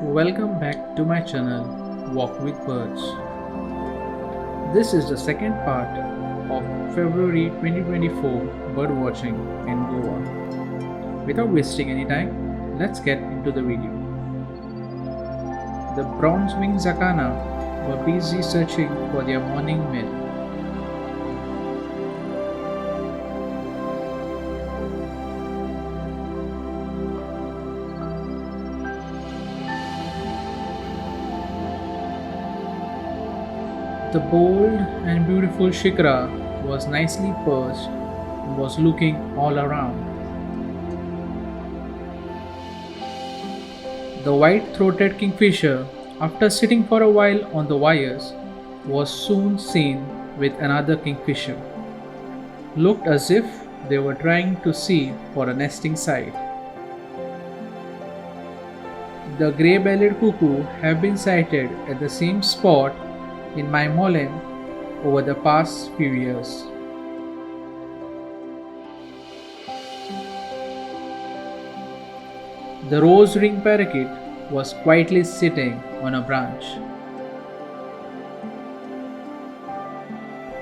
Welcome back to my channel Walk with Birds. This is the second part of February 2024 birdwatching in Goa. Without wasting any time, let's get into the video. The bronze-winged jacana were busy searching for their morning meal. The bold and beautiful shikra was nicely perched and was looking all around. The white-throated kingfisher, after sitting for a while on the wires, was soon seen with another kingfisher. Looked as if they were trying to see for a nesting site. The grey-bellied cuckoo have been sighted at the same spot in my molen over the past few years. The rose-ringed parakeet was quietly sitting on a branch.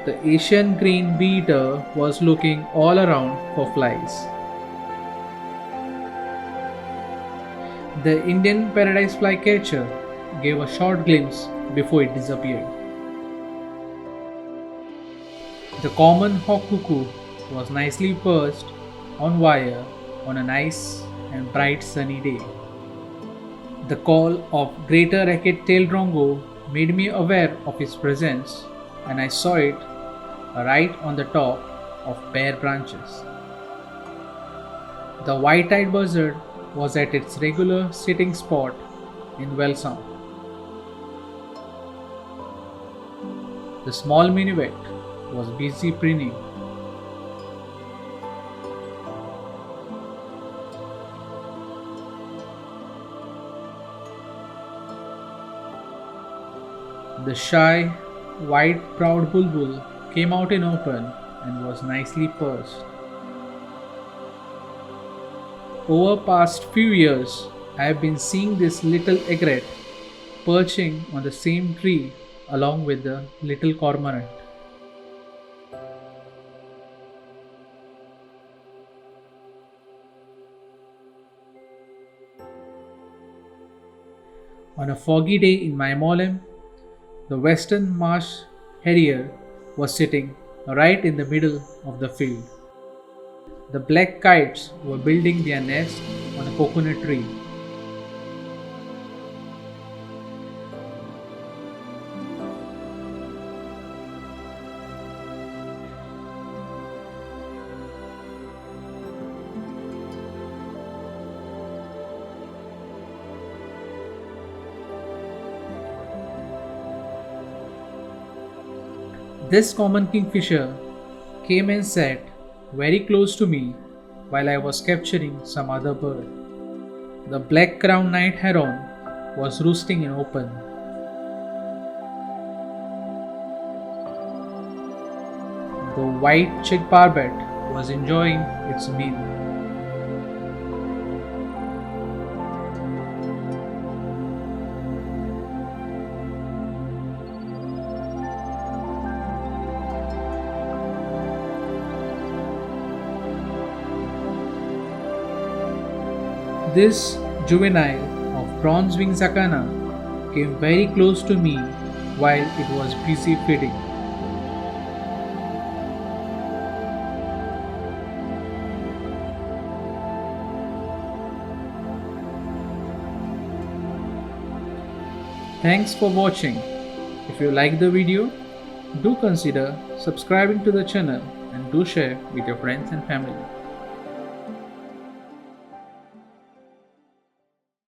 The Asian green bee-eater was looking all around for flies. The Indian paradise flycatcher gave a short glimpse before it disappeared. The common hawk cuckoo was nicely perched on wire on a nice and bright sunny day. The call of greater racket-tailed drongo made me aware of its presence, and I saw it right on the top of bare branches. The white-eyed buzzard was at its regular sitting spot in well sound. The small minuet was busy preening. The shy, white-browed bulbul came out in open and was nicely perched. Over past few years, I have been seeing this little egret perching on the same tree along with the little cormorant. On a foggy day in my molen, the western marsh harrier was sitting right in the middle of the field. The black kites were building their nest on a coconut tree. This common kingfisher came and sat very close to me while I was capturing some other bird. The black-crowned night heron was roosting in open. The white-cheeked barbet was enjoying its meal. This juvenile of bronze-winged jacana came very close to me while it was busy feeding. Thanks for watching. If you like the video, do consider subscribing to the channel and do share with your friends and family.